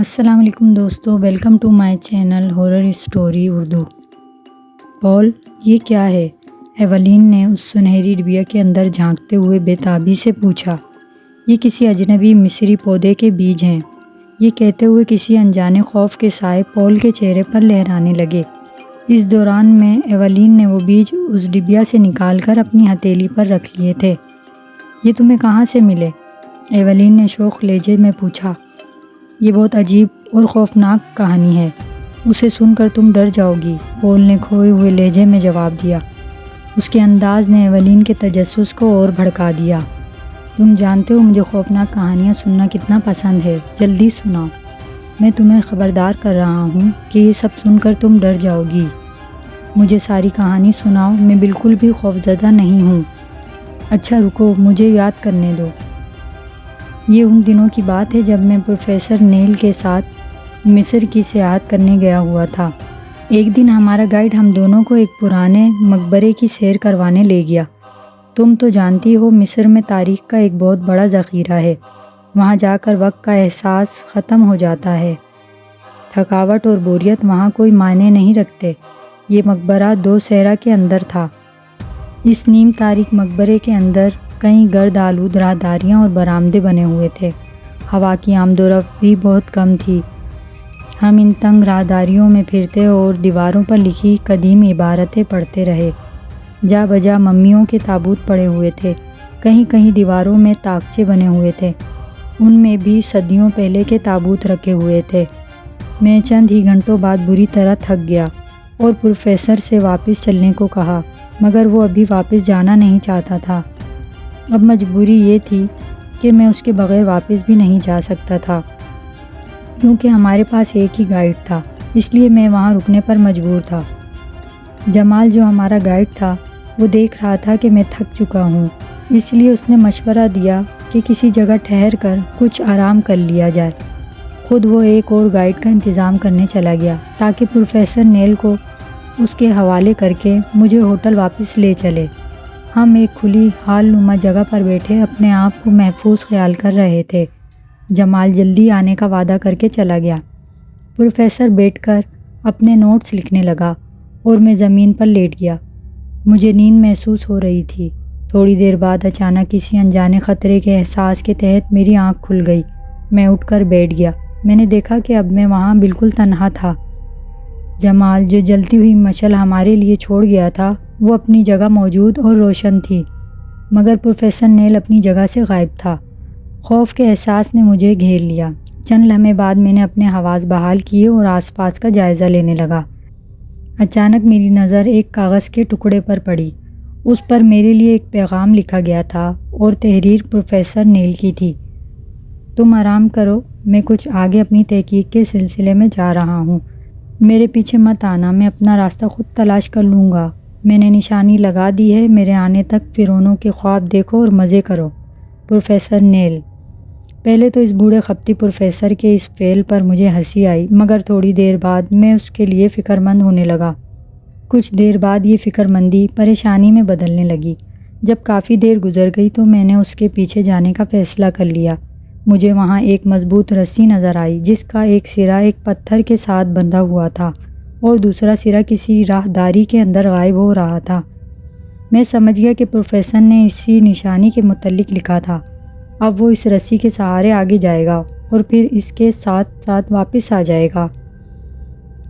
السلام علیکم دوستو، welcome to my channel horror story Urdu. پول، یہ کیا ہے؟ ایولین نے اس سنہری ڈبیا کے اندر جھانکتے ہوئے بے تابی سے پوچھا۔ یہ کسی اجنبی مصری پودے کے بیج ہیں، یہ کہتے ہوئے کسی انجانے خوف کے سائے پول کے چہرے پر لہرانے لگے۔ اس دوران میں ایولین نے وہ بیج اس ڈبیا سے نکال کر اپنی ہتھیلی پر رکھ لیے تھے۔ یہ تمہیں کہاں سے ملے؟ ایولین نے شوخ لہجے میں پوچھا۔ یہ بہت عجیب اور خوفناک کہانی ہے، اسے سن کر تم ڈر جاؤ گی، پول نے کھوئے ہوئے لہجے میں جواب دیا۔ اس کے انداز نے ایولین کے تجسس کو اور بھڑکا دیا۔ تم جانتے ہو مجھے خوفناک کہانیاں سننا کتنا پسند ہے، جلدی سناؤ، میں تمہیں خبردار کر رہا ہوں کہ یہ سب سن کر تم ڈر جاؤ گی۔ مجھے ساری کہانی سناؤ، میں بالکل بھی خوفزدہ نہیں ہوں۔ اچھا رکو، مجھے یاد کرنے دو۔ یہ ان دنوں کی بات ہے جب میں پروفیسر نیل کے ساتھ مصر کی سیاحت کرنے گیا ہوا تھا۔ ایک دن ہمارا گائیڈ ہم دونوں کو ایک پرانے مقبرے کی سیر کروانے لے گیا۔ تم تو جانتی ہو مصر میں تاریخ کا ایک بہت بڑا ذخیرہ ہے، وہاں جا کر وقت کا احساس ختم ہو جاتا ہے۔ تھکاوٹ اور بوریت وہاں کوئی معنی نہیں رکھتے۔ یہ مقبرہ دو صحرا کے اندر تھا۔ اس نیم تاریک مقبرے کے اندر کئی گرد آلود راہداریاں اور برآمدے بنے ہوئے تھے۔ ہوا کی آمد و رفت بھی بہت کم تھی۔ ہم ان تنگ راہداریوں میں پھرتے اور دیواروں پر لکھی قدیم عبارتیں پڑھتے رہے۔ جا بجا ممیوں کے تابوت پڑے ہوئے تھے، کہیں کہیں دیواروں میں طاقچے بنے ہوئے تھے، ان میں بھی صدیوں پہلے کے تابوت رکھے ہوئے تھے۔ میں چند ہی گھنٹوں بعد بری طرح تھک گیا اور پروفیسر سے واپس چلنے کو کہا، مگر وہ ابھی واپس جانا نہیں چاہتا تھا۔ اب مجبوری یہ تھی کہ میں اس کے بغیر واپس بھی نہیں جا سکتا تھا، کیونکہ ہمارے پاس ایک ہی گائیڈ تھا، اس لیے میں وہاں رکنے پر مجبور تھا۔ جمال جو ہمارا گائیڈ تھا وہ دیکھ رہا تھا کہ میں تھک چکا ہوں، اس لیے اس نے مشورہ دیا کہ کسی جگہ ٹھہر کر کچھ آرام کر لیا جائے۔ خود وہ ایک اور گائیڈ کا انتظام کرنے چلا گیا تاکہ پروفیسر نیل کو اس کے حوالے کر کے مجھے ہوٹل واپس لے چلے۔ ہم ایک کھلی حال نما جگہ پر بیٹھے اپنے آپ کو محفوظ خیال کر رہے تھے۔ جمال جلدی آنے کا وعدہ کر کے چلا گیا۔ پروفیسر بیٹھ کر اپنے نوٹس لکھنے لگا اور میں زمین پر لیٹ گیا۔ مجھے نیند محسوس ہو رہی تھی۔ تھوڑی دیر بعد اچانک کسی انجانے خطرے کے احساس کے تحت میری آنکھ کھل گئی۔ میں اٹھ کر بیٹھ گیا۔ میں نے دیکھا کہ اب میں وہاں بالکل تنہا تھا۔ جمال جو جلتی ہوئی مشعل ہمارے لیے چھوڑ گیا تھا وہ اپنی جگہ موجود اور روشن تھی، مگر پروفیسر نیل اپنی جگہ سے غائب تھا۔ خوف کے احساس نے مجھے گھیر لیا۔ چند لمحے بعد میں نے اپنے حواس بحال کیے اور آس پاس کا جائزہ لینے لگا۔ اچانک میری نظر ایک کاغذ کے ٹکڑے پر پڑی۔ اس پر میرے لیے ایک پیغام لکھا گیا تھا اور تحریر پروفیسر نیل کی تھی۔ تم آرام کرو، میں کچھ آگے اپنی تحقیق کے سلسلے میں جا رہا ہوں، میرے پیچھے مت آنا، میں اپنا راستہ خود تلاش کر لوں گا۔ میں نے نشانی لگا دی ہے، میرے آنے تک فرعونوں کے خواب دیکھو اور مزے کرو۔ پروفیسر نیل۔ پہلے تو اس بوڑھے خپتی پروفیسر کے اس فعل پر مجھے ہنسی آئی، مگر تھوڑی دیر بعد میں اس کے لیے فکر مند ہونے لگا۔ کچھ دیر بعد یہ فکر مندی پریشانی میں بدلنے لگی۔ جب کافی دیر گزر گئی تو میں نے اس کے پیچھے جانے کا فیصلہ کر لیا۔ مجھے وہاں ایک مضبوط رسی نظر آئی جس کا ایک سرا ایک پتھر کے ساتھ بندھا ہوا تھا اور دوسرا سرا کسی راہداری کے اندر غائب ہو رہا تھا۔ میں سمجھ گیا کہ پروفیسر نے اسی نشانی کے متعلق لکھا تھا۔ اب وہ اس رسی کے سہارے آگے جائے گا اور پھر اس کے ساتھ ساتھ واپس آ جائے گا۔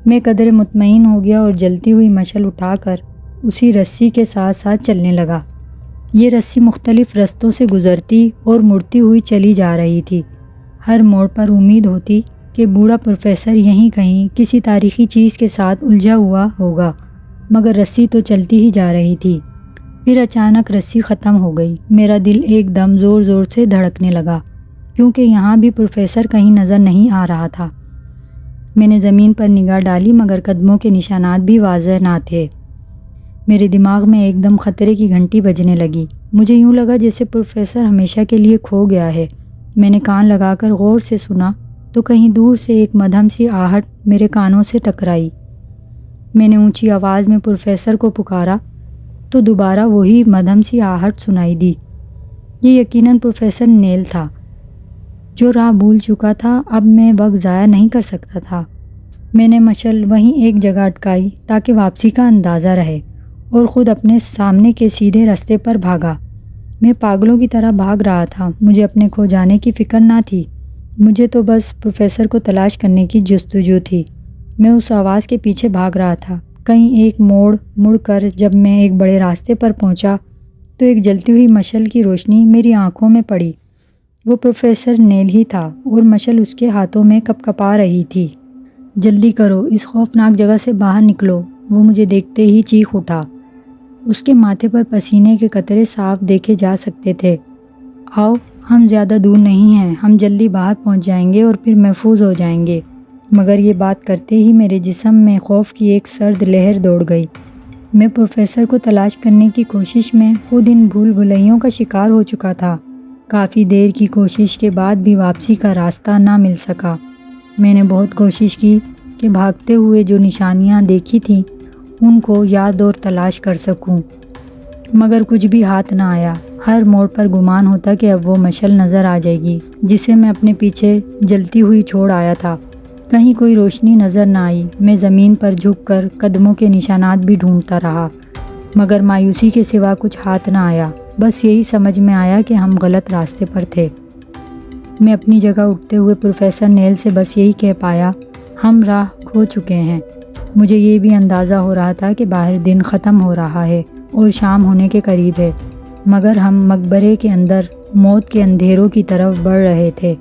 میں قدرے مطمئن ہو گیا اور جلتی ہوئی مشعل اٹھا کر اسی رسی کے ساتھ ساتھ چلنے لگا۔ یہ رسی مختلف رستوں سے گزرتی اور مڑتی ہوئی چلی جا رہی تھی۔ ہر موڑ پر امید ہوتی کہ بوڑھا پروفیسر یہیں کہیں کسی تاریخی چیز کے ساتھ الجھا ہوا ہوگا، مگر رسی تو چلتی ہی جا رہی تھی۔ پھر اچانک رسی ختم ہو گئی۔ میرا دل ایک دم زور زور سے دھڑکنے لگا، کیونکہ یہاں بھی پروفیسر کہیں نظر نہیں آ رہا تھا۔ میں نے زمین پر نگاہ ڈالی مگر قدموں کے نشانات بھی واضح نہ تھے۔ میرے دماغ میں ایک دم خطرے کی گھنٹی بجنے لگی۔ مجھے یوں لگا جیسے پروفیسر ہمیشہ کے لیے کھو گیا ہے۔ میں نے کان لگا کر غور سے سنا تو کہیں دور سے ایک مدھم سی آہٹ میرے کانوں سے ٹکرائی۔ میں نے اونچی آواز میں پروفیسر کو پکارا تو دوبارہ وہی مدھم سی آہٹ سنائی دی۔ یہ یقیناً پروفیسر نیل تھا، جو راہ بھول چکا تھا اب میں وقت ضائع نہیں کر سکتا تھا۔ میں نے مشل وہیں ایک جگہ اٹکائی تاکہ واپسی کا اندازہ رہے اور خود اپنے سامنے کے سیدھے راستے پر بھاگا۔ میں پاگلوں کی طرح بھاگ رہا تھا، مجھے اپنے کھو جانے کی فکر نہ تھی، مجھے تو بس پروفیسر کو تلاش کرنے کی جستجو تھی۔ میں اس آواز کے پیچھے بھاگ رہا تھا۔ کہیں ایک موڑ مڑ کر جب میں ایک بڑے راستے پر پہنچا تو ایک جلتی ہوئی مشل کی روشنی میری آنکھوں میں پڑی۔ وہ پروفیسر نیل ہی تھا اور مشل اس کے ہاتھوں میں کپکپا رہی تھی۔ جلدی کرو، اس خوفناک جگہ سے باہر نکلو، وہ مجھے دیکھتے ہی چیخ اٹھا۔ اس کے ماتھے پر پسینے کے قطرے صاف دیکھے جا سکتے تھے۔ آؤ، ہم زیادہ دور نہیں ہیں، ہم جلدی باہر پہنچ جائیں گے اور پھر محفوظ ہو جائیں گے۔ مگر یہ بات کرتے ہی میرے جسم میں خوف کی ایک سرد لہر دوڑ گئی۔ میں پروفیسر کو تلاش کرنے کی کوشش میں خود ان بھول بھلائیوں کا شکار ہو چکا تھا۔ کافی دیر کی کوشش کے بعد بھی واپسی کا راستہ نہ مل سکا۔ میں نے بہت کوشش کی کہ بھاگتے ہوئے جو نشانیاں دیکھی تھیں ان کو یاد اور تلاش کر سکوں، مگر کچھ بھی ہاتھ نہ آیا۔ ہر موڑ پر گمان ہوتا کہ اب وہ مشل نظر آ جائے گی جسے میں اپنے پیچھے جلتی ہوئی چھوڑ آیا تھا۔ کہیں کوئی روشنی نظر نہ آئی۔ میں زمین پر جھک کر قدموں کے نشانات بھی ڈھونڈتا رہا، مگر مایوسی کے سوا کچھ ہاتھ نہ آیا۔ بس یہی سمجھ میں آیا کہ ہم غلط راستے پر تھے۔ میں اپنی جگہ اٹھتے ہوئے پروفیسر نیل سے بس یہی کہہ پایا، ہم راہ کھو چکے ہیں۔ مجھے یہ بھی اندازہ ہو رہا تھا کہ باہر دن ختم ہو رہا ہے اور شام ہونے کے قریب ہے، مگر ہم مقبرے کے اندر موت کے اندھیروں کی طرف بڑھ رہے تھے۔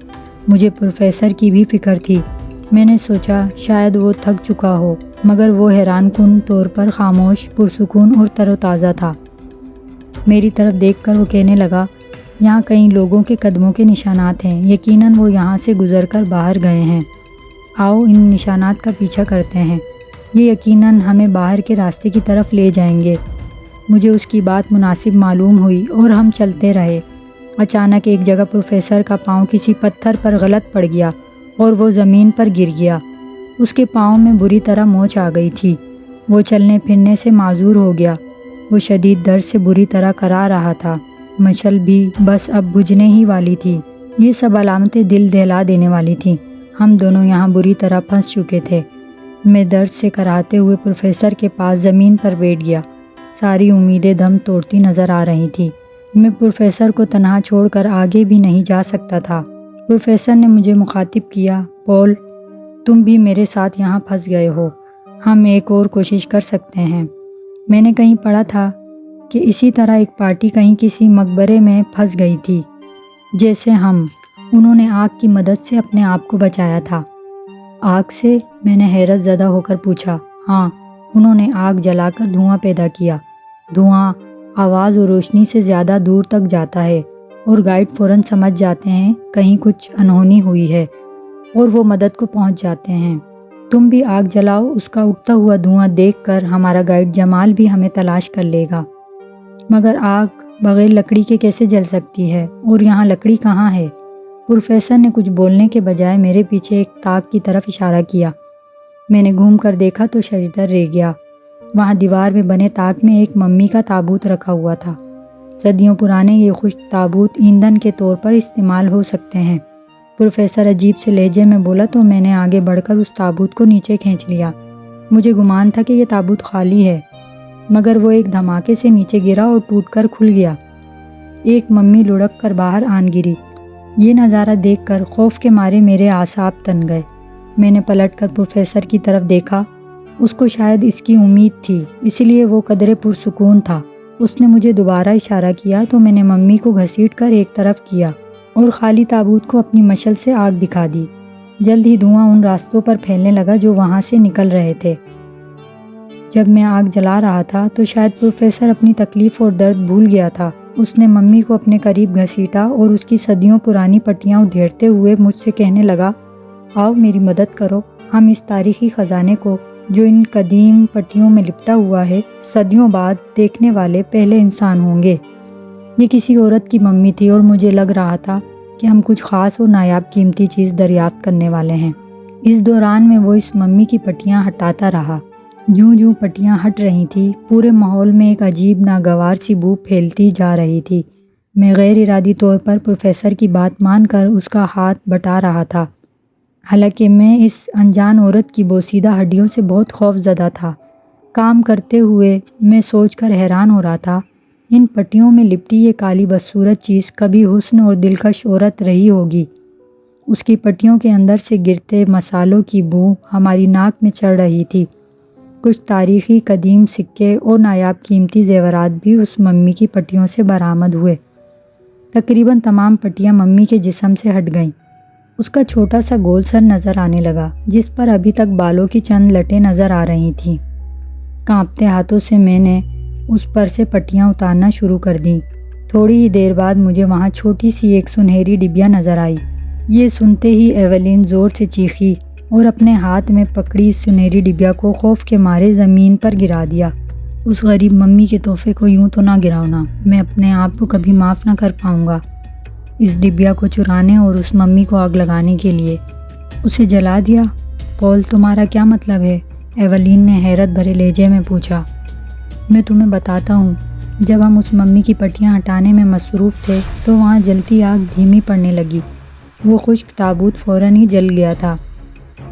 مجھے پروفیسر کی بھی فکر تھی۔ میں نے سوچا شاید وہ تھک چکا ہو، مگر وہ حیران کن طور پر خاموش، پرسکون اور تر و تازہ تھا۔ میری طرف دیکھ کر وہ کہنے لگا، یہاں کئی لوگوں کے قدموں کے نشانات ہیں، یقیناً وہ یہاں سے گزر کر باہر گئے ہیں۔ آؤ ان نشانات کا پیچھا کرتے ہیں، یہ یقیناً ہمیں باہر کے راستے کی طرف لے جائیں گے۔ مجھے اس کی بات مناسب معلوم ہوئی اور ہم چلتے رہے۔ اچانک ایک جگہ پروفیسر کا پاؤں کسی پتھر پر غلط پڑ گیا اور وہ زمین پر گر گیا۔ اس کے پاؤں میں بری طرح موچ آ گئی تھی۔ وہ چلنے پھرنے سے معذور ہو گیا۔ وہ شدید درد سے بری طرح کرا رہا تھا۔ مشل بھی بس اب بجھنے ہی والی تھی۔ یہ سب علامتیں دل دہلا دینے والی تھیں۔ ہم دونوں یہاں بری طرح پھنس چکے تھے۔ میں درد سے کراہتے ہوئے پروفیسر کے پاس زمین پر بیٹھ گیا۔ ساری امیدیں دم توڑتی نظر آ رہی تھیں۔ میں پروفیسر کو تنہا چھوڑ کر آگے بھی نہیں جا سکتا تھا۔ پروفیسر نے مجھے مخاطب کیا، پول، تم بھی میرے ساتھ یہاں پھنس گئے ہو، ہم ایک اور کوشش کر سکتے ہیں۔ میں نے کہیں پڑھا تھا کہ اسی طرح ایک پارٹی کہیں کسی مقبرے میں پھنس گئی تھی جیسے ہم۔ انہوں نے آگ کی مدد سے اپنے آپ کو بچایا تھا۔ آگ سے؟ میں نے حیرت زدہ ہو کر پوچھا۔ ہاں، انہوں نے آگ جلا کر دھواں پیدا کیا۔ دھواں آواز اور روشنی سے زیادہ دور تک جاتا ہے اور گائیڈ فوراً سمجھ جاتے ہیں کہیں کچھ انہونی ہوئی ہے اور وہ مدد کو پہنچ جاتے ہیں۔ تم بھی آگ جلاؤ، اس کا اٹھتا ہوا دھواں دیکھ کر ہمارا گائیڈ جمال بھی ہمیں تلاش کر لے گا۔ مگر آگ بغیر لکڑی کے کیسے جل سکتی ہے اور یہاں لکڑی کہاں ہے؟ پروفیسر نے کچھ بولنے کے بجائے میرے پیچھے ایک طاق کی طرف اشارہ کیا۔ میں نے گھوم کر دیکھا تو ششدر رہ گیا۔ وہاں دیوار میں بنے طاق میں ایک ممی کا تابوت رکھا ہوا تھا۔ صدیوں پرانے یہ خشک تابوت ایندھن کے طور پر استعمال ہو سکتے ہیں۔ پروفیسر عجیب سے لہجے میں بولا تو میں نے آگے بڑھ کر اس تابوت کو نیچے کھینچ لیا۔ مجھے گمان تھا کہ یہ تابوت خالی ہے، مگر وہ ایک دھماکے سے نیچے گرا اور ٹوٹ کر کھل گیا۔ ایک ممی لڑک کر باہر آن گری۔ یہ نظارہ دیکھ کر خوف کے مارے میرے اعصاب تن گئے۔ میں نے پلٹ کر پروفیسر کی طرف دیکھا۔ اس کو شاید اس کی امید تھی، اس لیے وہ قدرے پرسکون تھا۔ اس نے مجھے دوبارہ اشارہ کیا تو میں نے ممی کو گھسیٹ کر ایک طرف کیا اور خالی تابوت کو اپنی مشل سے آگ دکھا دی۔ جلد ہی دھواں ان راستوں پر پھیلنے لگا جو وہاں سے نکل رہے تھے۔ جب میں آگ جلا رہا تھا تو شاید پروفیسر اپنی تکلیف اور درد بھول گیا تھا۔ اس نے ممی کو اپنے قریب گھسیٹا اور اس کی صدیوں پرانی پٹیاں ادھیڑتے ہوئے مجھ سے کہنے لگا، آؤ میری مدد کرو، ہم اس تاریخی خزانے کو جو ان قدیم پٹیوں میں لپٹا ہوا ہے صدیوں بعد دیکھنے والے پہلے انسان ہوں گے۔ یہ کسی عورت کی ممی تھی اور مجھے لگ رہا تھا کہ ہم کچھ خاص اور نایاب قیمتی چیز دریافت کرنے والے ہیں۔ اس دوران میں وہ اس ممی کی پٹیاں ہٹاتا رہا۔ جوں جوں پٹیاں ہٹ رہی تھیں، پورے ماحول میں ایک عجیب ناگوار سی بو پھیلتی جا رہی تھی۔ میں غیر ارادی طور پر پروفیسر کی بات مان کر اس کا ہاتھ بٹا رہا تھا، حالانکہ میں اس انجان عورت کی بوسیدہ ہڈیوں سے بہت خوف زدہ تھا۔ کام کرتے ہوئے میں سوچ کر حیران ہو رہا تھا، ان پٹیوں میں لپٹی یہ کالی بدصورت چیز کبھی حسن اور دلکش عورت رہی ہوگی۔ اس کی پٹیوں کے اندر سے گرتے مسالوں کی بو ہماری ناک میں چڑھ رہی تھی۔ کچھ تاریخی قدیم سکے اور نایاب قیمتی زیورات بھی اس ممی کی پٹیوں سے برآمد ہوئے۔ تقریباً تمام پٹیاں ممی کے جسم سے ہٹ گئیں۔ اس کا چھوٹا سا گول سر نظر آنے لگا، جس پر ابھی تک بالوں کی چند لٹیں نظر آ رہی تھیں۔ کانپتے ہاتھوں سے میں نے اس پر سے پٹیاں اتارنا شروع کر دیں۔ تھوڑی ہی دیر بعد مجھے وہاں چھوٹی سی ایک سنہری ڈبیا نظر آئی۔ یہ سنتے ہی ایولین زور سے چیخی اور اپنے ہاتھ میں پکڑی سنہری ڈبیا کو خوف کے مارے زمین پر گرا دیا۔ اس غریب ممی کے تحفے کو یوں تو نہ گراؤنا، میں اپنے آپ کو کبھی معاف نہ کر پاؤں گا۔ اس ڈبیا کو چرانے اور اس ممی کو آگ لگانے کے لیے اسے جلا دیا؟ پول، تمہارا کیا مطلب ہے؟ ایولین نے حیرت بھرے لہجے میں پوچھا۔ میں تمہیں بتاتا ہوں، جب ہم اس ممی کی پٹیاں ہٹانے میں مصروف تھے تو وہاں جلتی آگ دھیمی پڑنے لگی۔ وہ خشک تابوت فوراً ہی جل گیا تھا۔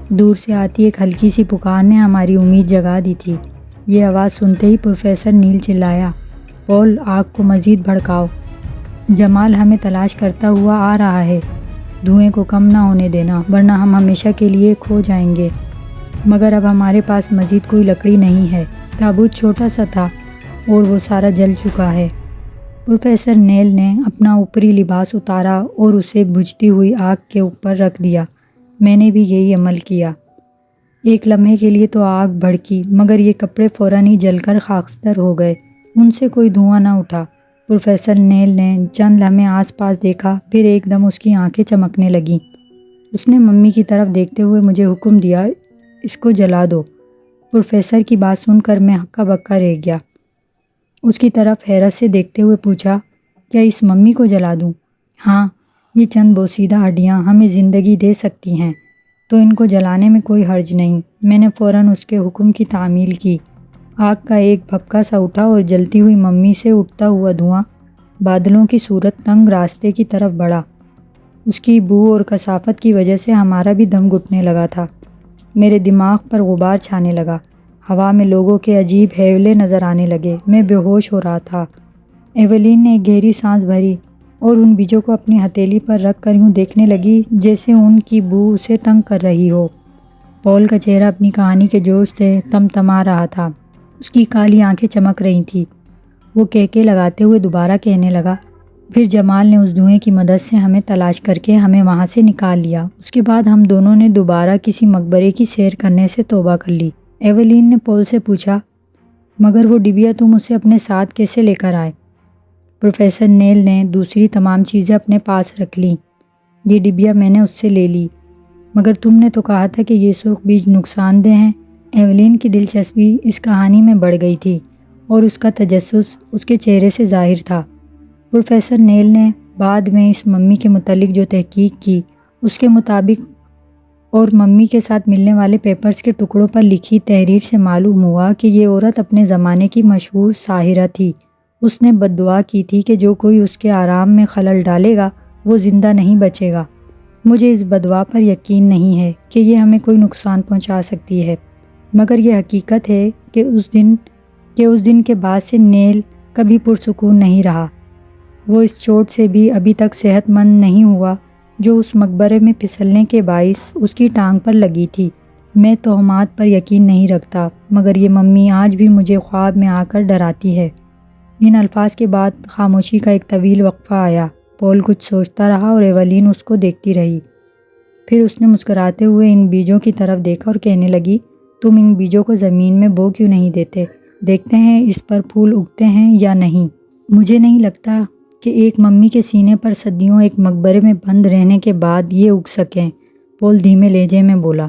دور سے آتی ایک ہلکی سی پکار نے ہماری امید جگا دی تھی۔ یہ آواز سنتے ہی پروفیسر نیل چلایا، پول، آگ کو مزید بھڑکاؤ، جمال ہمیں تلاش کرتا ہوا آ رہا ہے۔ دھوئیں کو کم نہ ہونے دینا، ورنہ ہم ہمیشہ کے لیے کھو جائیں گے۔ مگر اب ہمارے پاس مزید کوئی لکڑی نہیں ہے۔ تابوت چھوٹا سا تھا اور وہ سارا جل چکا ہے۔ پروفیسر نیل نے اپنا اوپری لباس اتارا اور اسے بجھتی ہوئی آگ کے اوپر رکھ دیا۔ میں نے بھی یہی عمل کیا۔ ایک لمحے کے لیے تو آگ بھڑکی، مگر یہ کپڑے فوراً ہی جل کر خاکستر ہو گئے۔ ان سے کوئی دھواں نہ اٹھا۔ پروفیسر نیل نے چند لمحے آس پاس دیکھا، پھر ایک دم اس کی آنکھیں چمکنے لگیں۔ اس نے ممی کی طرف دیکھتے ہوئے مجھے حکم دیا، اس کو جلا دو۔ پروفیسر کی بات سن کر میں ہکا بکا رہ گیا۔ اس کی طرف حیرت سے دیکھتے ہوئے پوچھا، کیا اس ممی کو جلا دوں؟ ہاں، یہ چند بوسیدہ ہڈیاں ہمیں زندگی دے سکتی ہیں، تو ان کو جلانے میں کوئی حرج نہیں۔ میں نے فوراً اس کے حکم کی تعمیل کی۔ آگ کا ایک بھبکا سا اٹھا اور جلتی ہوئی ممی سے اٹھتا ہوا دھواں بادلوں کی صورت تنگ راستے کی طرف بڑھا۔ اس کی بو اور کثافت کی وجہ سے ہمارا بھی دم گھٹنے لگا تھا۔ میرے دماغ پر غبار چھانے لگا۔ ہوا میں لوگوں کے عجیب ہیولے نظر آنے لگے۔ میں بے ہوش ہو رہا تھا۔ ایولین نے ایک گہری سانس بھری اور ان بیجوں کو اپنی ہتھیلی پر رکھ کر یوں دیکھنے لگی جیسے ان کی بو اسے تنگ کر رہی ہو۔ پول کا چہرہ اپنی کہانی کے جوش سے تمتما رہا تھا۔ اس کی کالی آنکھیں چمک رہی تھیں۔ وہ کہکے لگاتے ہوئے دوبارہ کہنے لگا، پھر جمال نے اس دھوئیں کی مدد سے ہمیں تلاش کر کے ہمیں وہاں سے نکال لیا۔ اس کے بعد ہم دونوں نے دوبارہ کسی مقبرے کی سیر کرنے سے توبہ کر لی۔ ایولین نے پول سے پوچھا، مگر وہ ڈبیا تم اسے اپنے ساتھ کیسے لے کر آئے؟ پروفیسر نیل نے دوسری تمام چیزیں اپنے پاس رکھ لیں۔ یہ ڈبیا میں نے اس سے لے لی۔ مگر تم نے تو کہا تھا کہ یہ سرخ بیج نقصان دہ ہیں۔ ایولین کی دلچسپی اس کہانی میں بڑھ گئی تھی اور اس کا تجسس اس کے چہرے سے ظاہر تھا۔ پروفیسر نیل نے بعد میں اس ممی کے متعلق جو تحقیق کی، اس کے مطابق اور ممی کے ساتھ ملنے والے پیپرز کے ٹکڑوں پر لکھی تحریر سے معلوم ہوا کہ یہ عورت اپنے زمانے کی مشہور ساحرہ تھی۔ اس نے بد دعا کی تھی کہ جو کوئی اس کے آرام میں خلل ڈالے گا وہ زندہ نہیں بچے گا۔ مجھے اس بد دعا پر یقین نہیں ہے کہ یہ ہمیں کوئی نقصان پہنچا سکتی ہے، مگر یہ حقیقت ہے کہ اس دن کے بعد سے نیل کبھی پرسکون نہیں رہا۔ وہ اس چوٹ سے بھی ابھی تک صحت مند نہیں ہوا جو اس مقبرے میں پھسلنے کے باعث اس کی ٹانگ پر لگی تھی۔ میں توہمات پر یقین نہیں رکھتا، مگر یہ ممی آج بھی مجھے خواب میں آ کر ڈراتی ہے۔ ان الفاظ کے بعد خاموشی کا ایک طویل وقفہ آیا۔ پول کچھ سوچتا رہا اور ایولین اس کو دیکھتی رہی۔ پھر اس نے مسکراتے ہوئے ان بیجوں کی طرف دیکھا اور کہنے لگی، تم ان بیجوں کو زمین میں بو کیوں نہیں دیتے؟ دیکھتے ہیں اس پر پھول اگتے ہیں یا نہیں۔ مجھے نہیں لگتا کہ ایک ممی کے سینے پر صدیوں ایک مقبرے میں بند رہنے کے بعد یہ اگ سکیں، پول دھیمے لہجے میں بولا۔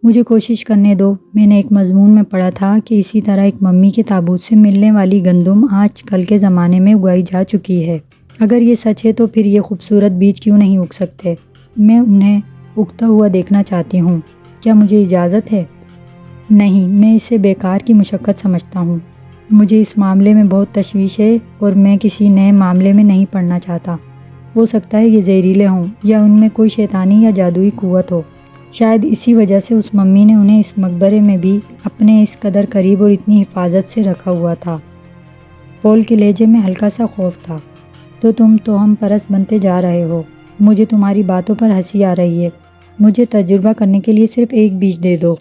مجھے کوشش کرنے دو۔ میں نے ایک مضمون میں پڑھا تھا کہ اسی طرح ایک ممی کے تابوت سے ملنے والی گندم آج کل کے زمانے میں اگائی جا چکی ہے۔ اگر یہ سچ ہے تو پھر یہ خوبصورت بیج کیوں نہیں اگ سکتے؟ میں انہیں اگتا ہوا دیکھنا چاہتی ہوں۔ کیا مجھے اجازت ہے؟ نہیں، میں اسے بیکار کی مشقت سمجھتا ہوں۔ مجھے اس معاملے میں بہت تشویش ہے اور میں کسی نئے معاملے میں نہیں پڑنا چاہتا۔ ہو سکتا ہے یہ زہریلے ہوں یا ان میں کوئی شیطانی یا جادوئی قوت ہو۔ شاید اسی وجہ سے اس ممی نے انہیں اس مقبرے میں بھی اپنے اس قدر قریب اور اتنی حفاظت سے رکھا ہوا تھا۔ پول کے لہجے میں ہلکا سا خوف تھا۔ تو تم توہم پرست بنتے جا رہے ہو۔ مجھے تمہاری باتوں پر ہنسی آ رہی ہے۔ مجھے تجربہ کرنے کے لیے صرف ایک بیج دے دو۔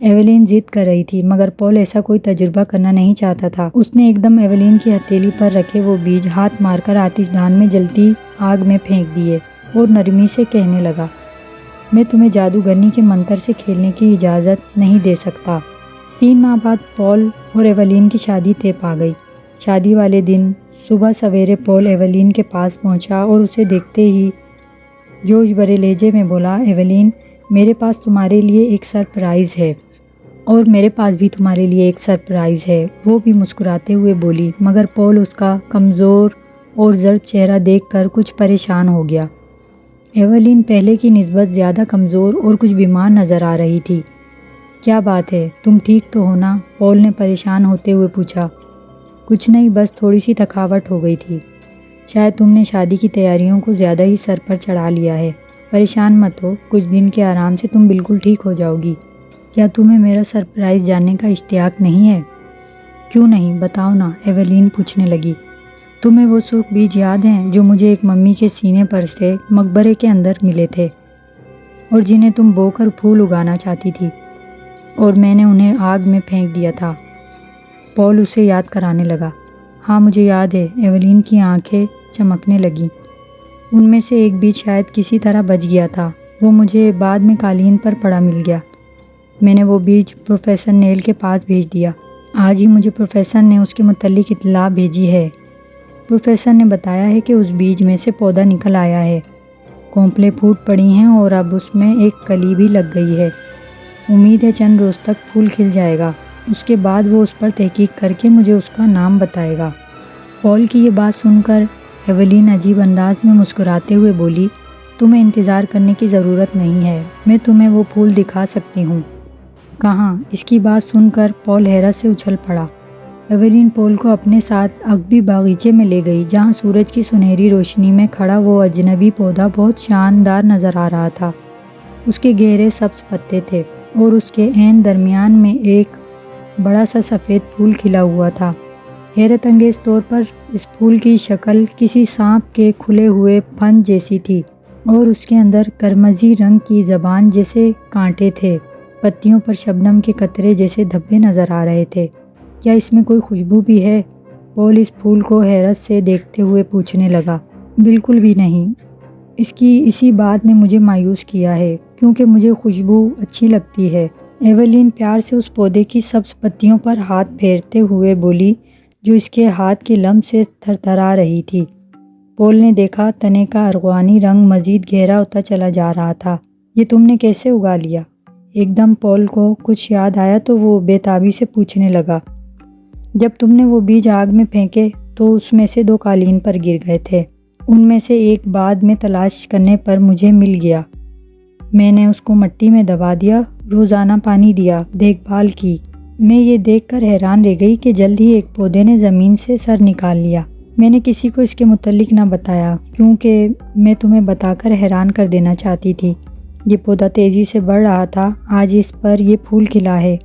ایولین ضد کر رہی تھی مگر پول ایسا کوئی تجربہ کرنا نہیں چاہتا تھا۔ اس نے ایک دم ایولین کی ہتھیلی پر رکھے وہ بیج ہاتھ مار کر آتش دان میں جلتی آگ میں پھینک دیے اور نرمی سے کہنے لگا، میں تمہیں جادوگرنی کے منتر سے کھیلنے کی اجازت نہیں دے سکتا۔ 3 ماہ بعد پول اور ایولین کی شادی طے پا گئی۔ شادی والے دن صبح سویرے پول ایولین کے پاس پہنچا اور اسے دیکھتے ہی جوش بھرے لہجے میں بولا، ایولین، میرے پاس تمہارے لیے ایک سرپرائز ہے۔ اور میرے پاس بھی تمہارے لیے ایک سرپرائز ہے، وہ بھی مسکراتے ہوئے بولی، مگر پول اس کا کمزور اور زرد چہرہ دیکھ کر کچھ پریشان ہو گیا۔ ایولین پہلے کی نسبت زیادہ کمزور اور کچھ بیمار نظر آ رہی تھی۔ کیا بات ہے، تم ٹھیک تو ہو نا؟ پول نے پریشان ہوتے ہوئے پوچھا۔ کچھ نہیں، بس تھوڑی سی تھکاوٹ ہو گئی تھی۔ شاید تم نے شادی کی تیاریوں کو زیادہ ہی سر پر چڑھا لیا ہے۔ پریشان مت ہو، کچھ دن کے آرام سے تم بالکل ٹھیک ہو جاؤ گی۔ کیا تمہیں میرا سرپرائز جاننے کا اشتیاق نہیں ہے؟ کیوں نہیں، بتاؤ نا، ایولین پوچھنے لگی۔ تمہیں وہ سرخ بیج یاد ہیں جو مجھے ایک ممی کے سینے پر سے مقبرے کے اندر ملے تھے اور جنہیں تم بو کر پھول اگانا چاہتی تھی اور میں نے انہیں آگ میں پھینک دیا تھا؟ پول اسے یاد کرانے لگا۔ ہاں مجھے یاد ہے، ایولین کی آنکھیں چمکنے لگیں۔ ان میں سے ایک بیج شاید کسی طرح بچ گیا تھا، وہ مجھے بعد میں قالین پر پڑا مل گیا۔ میں نے وہ بیج پروفیسر نیل کے پاس بھیج دیا۔ آج ہی مجھے پروفیسر نے اس کے متعلق اطلاع بھیجی ہے۔ پروفیسر نے بتایا ہے کہ اس بیج میں سے پودا نکل آیا ہے، کونپلیں پھوٹ پڑی ہیں اور اب اس میں ایک کلی بھی لگ گئی ہے۔ امید ہے چند روز تک پھول کھل جائے گا، اس کے بعد وہ اس پر تحقیق کر کے مجھے اس کا نام بتائے گا۔ پول کی یہ بات سن کر ایولین عجیب انداز میں مسکراتے ہوئے بولی، تمہیں انتظار کرنے کی ضرورت نہیں ہے، میں تمہیں وہ پھول دکھا سکتی ہوں۔ کہاں؟ اس کی بات سن کر پول حیرت سے اچھل پڑا۔ ایولین پول کو اپنے ساتھ عقبی باغیچے میں لے گئی جہاں سورج کی سنہری روشنی میں کھڑا وہ اجنبی پودا بہت شاندار نظر آ رہا تھا۔ اس کے گہرے سبز پتے تھے اور اس کے عین درمیان میں ایک بڑا سا سفید پھول کھلا ہوا تھا۔ حیرت انگیز طور پر اس پھول کی شکل کسی سانپ کے کھلے ہوئے پھن جیسی تھی اور اس کے اندر قرمزی رنگ کی زبان جیسے کانٹے تھے۔ پتیوں پر شبنم کے قطرے جیسے دھبے نظر آ رہے تھے۔ کیا اس میں کوئی خوشبو بھی ہے؟ پول اس پھول کو حیرت سے دیکھتے ہوئے پوچھنے لگا۔ بالکل بھی نہیں، اس کی اسی بات نے مجھے مایوس کیا ہے کیونکہ مجھے خوشبو اچھی لگتی ہے۔ ایولین پیار سے اس پودے کی سبز پتیوں پر ہاتھ پھیرتے ہوئے بولی جو اس کے ہاتھ کے لمس سے تھرتھرا رہی تھی۔ پول نے دیکھا تنے کا ارغوانی رنگ مزید گہرا ہوتا چلا جا رہا تھا۔ یہ تم نے کیسے اگا لیا؟ ایک دم پول کو کچھ یاد آیا تو وہ بے تابی سے پوچھنے لگا۔ جب تم نے وہ بیج آگ میں پھینکے تو اس میں سے 2 قالین پر گر گئے تھے۔ ان میں سے ایک بعد میں تلاش کرنے پر مجھے مل گیا۔ میں نے اس کو مٹی میں دبا دیا، روزانہ پانی دیا، دیکھ بھال کی۔ میں یہ دیکھ کر حیران رہ گئی کہ جلد ہی ایک پودے نے زمین سے سر نکال لیا۔ میں نے کسی کو اس کے متعلق نہ بتایا کیونکہ میں تمہیں بتا کر حیران کر دینا چاہتی تھی۔ یہ پودا تیزی سے بڑھ رہا تھا، آج اس پر یہ پھول کھلا ہے۔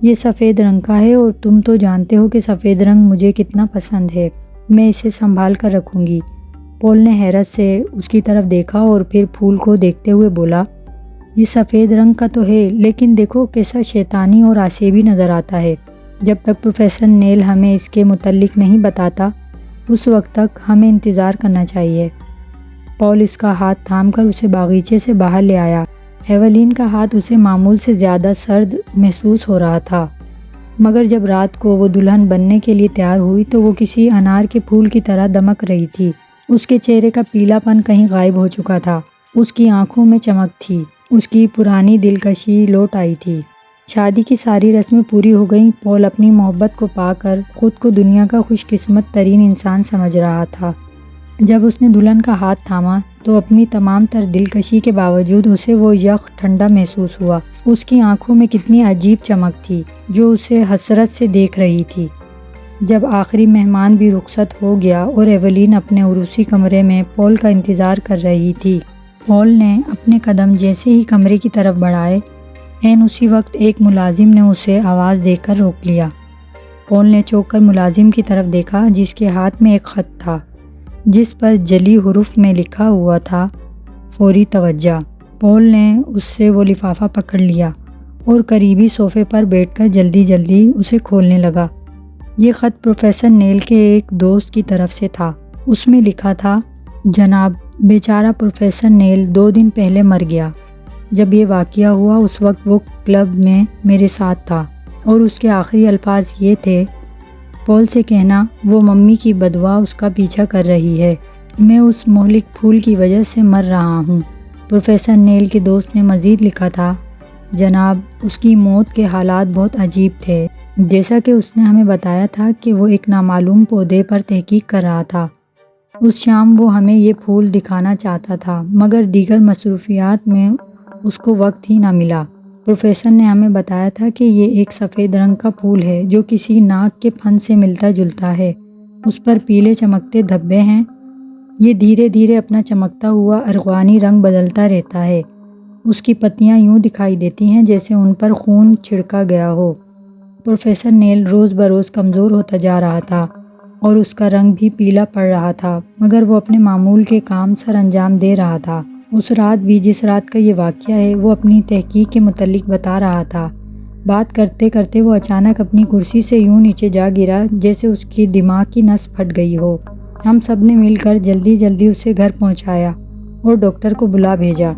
یہ سفید رنگ کا ہے اور تم تو جانتے ہو کہ سفید رنگ مجھے کتنا پسند ہے۔ میں اسے سنبھال کر رکھوں گی۔ پول نے حیرت سے اس کی طرف دیکھا اور پھر پھول کو دیکھتے ہوئے بولا، یہ سفید رنگ کا تو ہے لیکن دیکھو کیسا شیطانی اور آسیبی نظر آتا ہے۔ جب تک پروفیسر نیل ہمیں اس کے متعلق نہیں بتاتا اس وقت تک ہمیں انتظار کرنا چاہیے۔ پول اس کا ہاتھ تھام کر اسے باغیچے سے باہر لے آیا۔ ایولین کا ہاتھ اسے معمول سے زیادہ سرد محسوس ہو رہا تھا، مگر جب رات کو وہ دلہن بننے کے لیے تیار ہوئی تو وہ کسی انار کے پھول کی طرح دمک رہی تھی۔ اس کے چہرے کا پیلا پن کہیں غائب ہو چکا تھا، اس کی آنکھوں میں چمک تھی، اس کی پرانی دلکشی لوٹ آئی تھی۔ شادی کی ساری رسمیں پوری ہو گئیں۔ پول اپنی محبت کو پا کر خود کو دنیا کا خوش قسمت ترین انسان سمجھ رہا تھا۔ جب اس نے دلہن کا ہاتھ تھاما تو اپنی تمام تر دلکشی کے باوجود اسے وہ یخ ٹھنڈا محسوس ہوا۔ اس کی آنکھوں میں کتنی عجیب چمک تھی جو اسے حسرت سے دیکھ رہی تھی۔ جب آخری مہمان بھی رخصت ہو گیا اور ایولین اپنے عروسی کمرے میں پول کا انتظار کر رہی تھی، پول نے اپنے قدم جیسے ہی کمرے کی طرف بڑھائے، عین اسی وقت ایک ملازم نے اسے آواز دے کر روک لیا۔ پول نے چونک کر ملازم کی طرف دیکھا جس کے ہاتھ میں ایک خط تھا جس پر جلی حروف میں لکھا ہوا تھا فوری توجہ۔ پول نے اس سے وہ لفافہ پکڑ لیا اور قریبی صوفے پر بیٹھ کر جلدی جلدی اسے کھولنے لگا۔ یہ خط پروفیسر نیل کے ایک دوست کی طرف سے تھا۔ اس میں لکھا تھا، جناب، بیچارہ پروفیسر نیل 2 دن پہلے مر گیا۔ جب یہ واقعہ ہوا اس وقت وہ کلب میں میرے ساتھ تھا اور اس کے آخری الفاظ یہ تھے، پول سے کہنا وہ ممی کی بددعا اس کا پیچھا کر رہی ہے، میں اس مہلک پھول کی وجہ سے مر رہا ہوں۔ پروفیسر نیل کے دوست نے مزید لکھا تھا، جناب، اس کی موت کے حالات بہت عجیب تھے، جیسا کہ اس نے ہمیں بتایا تھا کہ وہ ایک نامعلوم پودے پر تحقیق کر رہا تھا۔ اس شام وہ ہمیں یہ پھول دکھانا چاہتا تھا مگر دیگر مصروفیات میں اس کو وقت ہی نہ ملا۔ پروفیسر نے ہمیں بتایا تھا کہ یہ ایک سفید رنگ کا پھول ہے جو کسی ناک کے پھن سے ملتا جلتا ہے، اس پر پیلے چمکتے دھبے ہیں، یہ دھیرے دھیرے اپنا چمکتا ہوا ارغوانی رنگ بدلتا رہتا ہے، اس کی پتیاں یوں دکھائی دیتی ہیں جیسے ان پر خون چھڑکا گیا ہو۔ پروفیسر نیل روز بروز کمزور ہوتا جا رہا تھا اور اس کا رنگ بھی پیلا پڑ رہا تھا مگر وہ اپنے معمول کے کام سر انجام دے رہا تھا۔ اس رات بھی جس رات کا یہ واقعہ ہے وہ اپنی تحقیق کے متعلق بتا رہا تھا۔ بات کرتے کرتے وہ اچانک اپنی کرسی سے یوں نیچے جا گرا جیسے اس کی دماغ کی نس پھٹ گئی ہو۔ ہم سب نے مل کر جلدی جلدی اسے گھر پہنچایا اور ڈاکٹر کو بلا بھیجا۔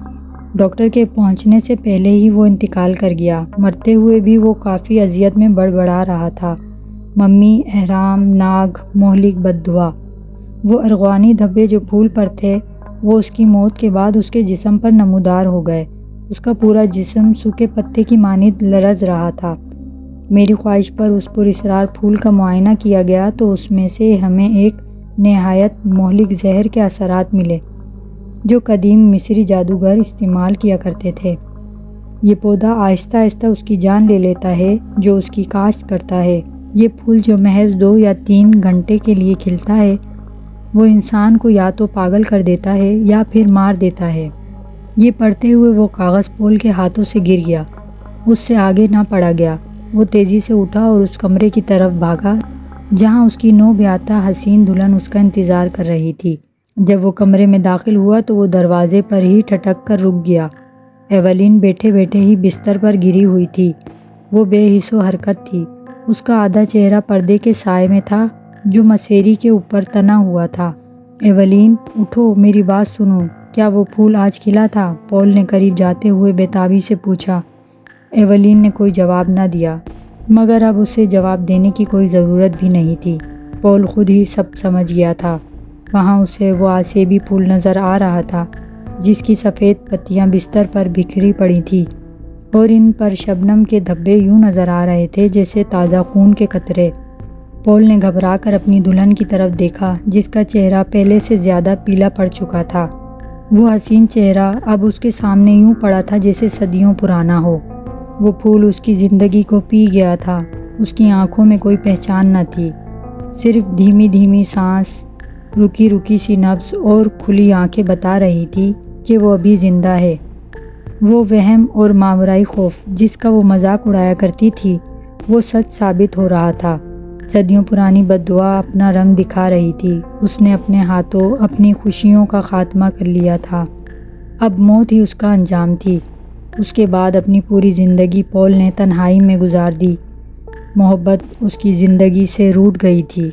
ڈاکٹر کے پہنچنے سے پہلے ہی وہ انتقال کر گیا۔ مرتے ہوئے بھی وہ کافی اذیت میں بڑبڑا رہا تھا، ممی، احرام، ناگ، مہلک، بددعا۔ وہ ارغوانی دھبے جو پھول پر تھے وہ اس کی موت کے بعد اس کے جسم پر نمودار ہو گئے۔ اس کا پورا جسم سوکھے پتے کی مانند لرز رہا تھا۔ میری خواہش پر اس پراسرار پھول کا معائنہ کیا گیا تو اس میں سے ہمیں ایک نہایت مہلک زہر کے اثرات ملے جو قدیم مصری جادوگر استعمال کیا کرتے تھے۔ یہ پودا آہستہ آہستہ اس کی جان لے لیتا ہے جو اس کی کاشت کرتا ہے۔ یہ پھول جو محض 2 یا 3 گھنٹے کے لیے کھلتا ہے وہ انسان کو یا تو پاگل کر دیتا ہے یا پھر مار دیتا ہے۔ یہ پڑھتے ہوئے وہ کاغذ پول کے ہاتھوں سے گر گیا، اس سے آگے نہ پڑھا گیا۔ وہ تیزی سے اٹھا اور اس کمرے کی طرف بھاگا جہاں اس کی نوبیاہتا حسین دلہن اس کا انتظار کر رہی تھی۔ جب وہ کمرے میں داخل ہوا تو وہ دروازے پر ہی ٹھٹک کر رک گیا۔ ایولین بیٹھے بیٹھے ہی بستر پر گری ہوئی تھی، وہ بے حس و حرکت تھی۔ اس کا آدھا چہرہ پردے کے سائے میں تھا جو مسیری کے اوپر تنا ہوا تھا۔ ایولین، اٹھو، میری بات سنو، کیا وہ پھول آج کھلا تھا؟ پول نے قریب جاتے ہوئے بےتابی سے پوچھا۔ ایولین نے کوئی جواب نہ دیا مگر اب اسے جواب دینے کی کوئی ضرورت بھی نہیں تھی، پول خود ہی سب سمجھ گیا تھا۔ وہاں اسے وہ آسیبی پھول نظر آ رہا تھا جس کی سفید پتیاں بستر پر بکھری پڑی تھیں اور ان پر شبنم کے دھبے یوں نظر آ رہے تھے جیسے تازہ خون کے قطرے۔ پول نے گھبرا کر اپنی دلہن کی طرف دیکھا جس کا چہرہ پہلے سے زیادہ پیلا پڑ چکا تھا۔ وہ حسین چہرہ اب اس کے سامنے یوں پڑا تھا جیسے صدیوں پرانا ہو۔ وہ پھول اس کی زندگی کو پی گیا تھا۔ اس کی آنکھوں میں کوئی پہچان نہ تھی، صرف دھیمی دھیمی سانس، رکی رکی سی نبض اور کھلی آنکھیں بتا رہی تھی کہ وہ ابھی زندہ ہے۔ وہ وہم اور ماورائی خوف جس کا وہ مذاق اڑایا کرتی تھی وہ سچ ثابت ہو رہا تھا۔ صدیوں پرانی بددعا اپنا رنگ دکھا رہی تھی۔ اس نے اپنے ہاتھوں اپنی خوشیوں کا خاتمہ کر لیا تھا، اب موت ہی اس کا انجام تھی۔ اس کے بعد اپنی پوری زندگی پول نے تنہائی میں گزار دی۔ محبت اس کی زندگی سے روٹھ گئی تھی۔